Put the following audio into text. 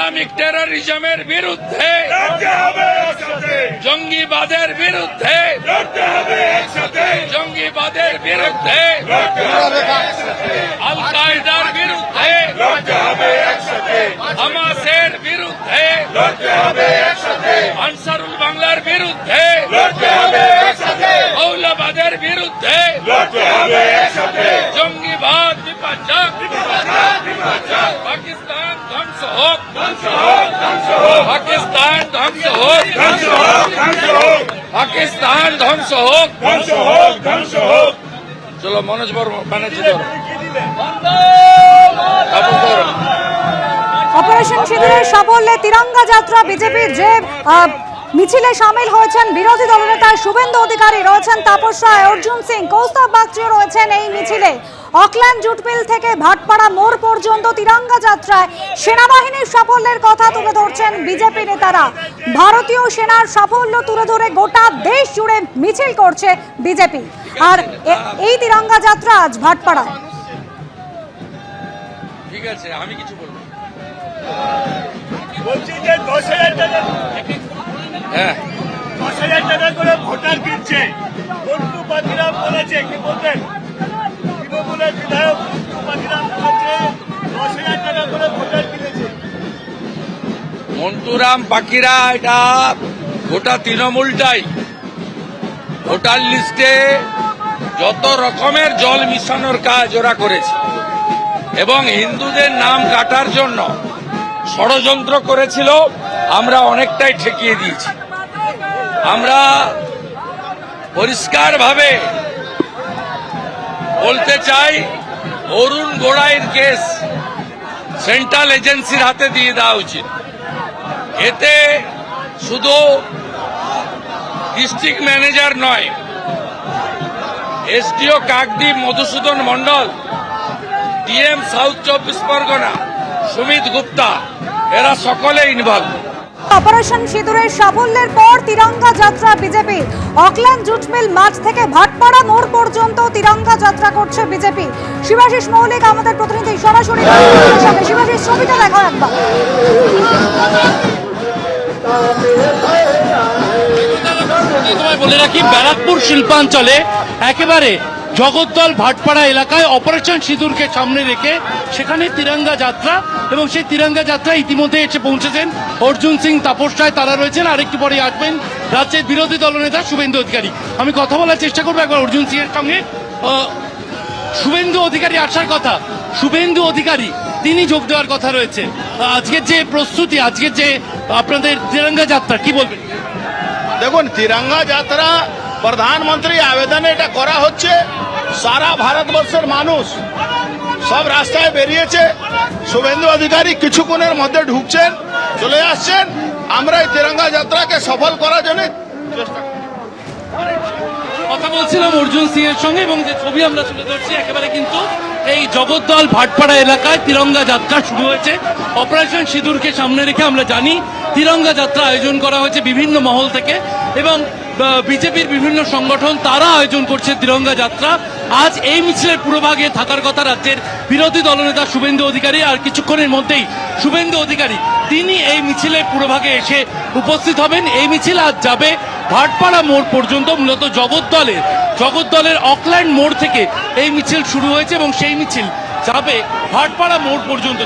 Islamic টেররিজমের বিরুদ্ধে, জঙ্গিবাদের বিরুদ্ধে, জঙ্গিবাদের বিরুদ্ধে, আল কায়দার বিরুদ্ধে, হামাসের বিরুদ্ধে, আনসারুল বাংলার বিরুদ্ধে, মৌলবাদের বিরুদ্ধে, জঙ্গিবাদ বিপজ্জনক, পাকিস্তান ধ্বংস হোক, পাকিস্তান ধ্বংস হোক, পাকিস্তান ধ্বংস হোক, চলো মনোজ ব্যানার্জি ধরো। অপারেশন সিঁদুরের সাফল্যে তিরঙ্গা যাত্রা বিজেপির যে মিছিলে সামিল হয়েছেন বিরোধী দলনেতা শুভেন্দু অধিকারী, রয়েছেন তাপস রায়, অর্জুন সিং, কৌস্তব বাগচিও রয়েছেন এই মিছিলে। অকল্যান্ড জুট মিল থেকে ভাটপাড়া মোড় পর্যন্ত তিরঙ্গা যাত্রায় সেনাবাহিনীর সাফল্যের কথা তুলে ধরছেন বিজেপি নেতারা। ভারতীয় সেনার সাফল্য তুলে ধরে গোটা দেশ জুড়ে মিছিল করছে বিজেপি। আর এই তিরঙ্গা যাত্রা আজ ভাটপাড়ায়। ঠিক আছে, আমি কিছু বলবো। বলছি যে 10,000 টাকা, হ্যাঁ 10,000 টাকা করে ভোটার কিনছে, মন্টু পাখিরাম বলেছে, কি বলবেন? তৃণমূলের বিধায়ক মন্টু পাখিরাম বলেছে 10,000 টাকা করে ভোটার কিনেছে। মন্টুরাম পাখিরা, এটা গোটা তৃণমূলটাই ভোটার লিস্টে যত রকমের জল মিশানোর কাজ ওরা করেছে এবং হিন্দুদের নাম কাটার জন্য ষড়যন্ত্র করেছিল। আমরা অনেকটাই ঠেকিয়ে দিয়েছি। আমরা পরিষ্কারভাবে বলতে চাই, অরুণ গোড়াইয়ের কেস সেন্ট্রাল এজেন্সির হাতে দিয়ে দেওয়া উচিত। এতে শুধু ডিস্ট্রিক্ট ম্যানেজার নয়, SDO Kakdwip Madhusudan Mondal, DM south 24 Pargana Sumit Gupta, এরা সকলে ইনভলভ। অপারেশন সিঁদুরের সাফল্যের পর তিরঙ্গা যাত্রা বিজেপি। অকল্যান্ড জুট মিল মাঠ থেকে ভাটপাড়া মোড় পর্যন্ত তিরঙ্গা যাত্রা করছে বিজেপি। শিবাশিস মৌলিক আমাদের প্রতিনিধি সরাসরি। শিবাশিস, ছবিটা দেখো একবার। বলে রাখি, ব্যারাকপুর শিল্পাঞ্চলে একেবারে জগদ্দল ভাটপাড়া এলাকায় অপারেশন সিঁদুরকে সামনে রেখে সেখানে তিরঙ্গা যাত্রা, এবং সেই তিরঙ্গা যাত্রা ইতিমধ্যে এসে পৌঁছেছেন অর্জুন সিং, তাপস রায়, তারা রয়েছেন। আরেকটু পরে আসবেন রাজ্যের বিরোধী দলনেতা শুভেন্দু অধিকারী। আমি কথা বলার চেষ্টা করবো একবার অর্জুন সিং এর সঙ্গে। শুভেন্দু অধিকারী আসার কথা, শুভেন্দু অধিকারী তিনি যোগ দেওয়ার কথা রয়েছে। আজকের যে প্রস্তুতি, আজকের যে আপনাদের তিরঙ্গা যাত্রা, কি বলবেন? দেখুন, তিরঙ্গা যাত্রা প্রধানমন্ত্রী আবেদনে এটা করা হচ্ছে। সারা ভারতবর্ষের মানুষ সব রাস্তায় বেরিয়েছে। শুভেন্দু অধিকারী কিছুক্ষণের মধ্যে ঢুকছেন, চলে আসছেন। আমরা এই তিরঙ্গা যাত্রাকে সফল করার জন্য চেষ্টা করব। কথা বলছিলাম অর্জুন সিং এর সঙ্গে, এবং যে ছবি আমরা তুলে ধরছি একেবারে কিন্তু এই জগদ্দল ভাটপাড়া এলাকায় তিরঙ্গা যাত্রা শুরু হয়েছে। অপারেশন সিঁদুরকে সামনে রেখে আমরা জানি তিরঙ্গা যাত্রা আয়োজন করা হয়েছে বিভিন্ন মহল থেকে, এবং বিজেপির বিভিন্ন সংগঠন তারা আয়োজন করছে তিরঙ্গা যাত্রা। আজ এই মিছিলের পুরোভাগে থাকার কথা রাজ্যের বিরোধী দলনেতা শুভেন্দু অধিকারী। আর কিছুক্ষণের মধ্যেই শুভেন্দু অধিকারী তিনি এই মিছিলের পুরোভাগে এসে উপস্থিত হবেন। এই মিছিল আজ যাবে ভাটপাড়া মোড় পর্যন্ত। মূলত জগদ্দলের অকল্যান্ড মোড় থেকে এই মিছিল শুরু হয়েছে এবং সেই মিছিল যাবে ভাটপাড়া মোড় পর্যন্ত।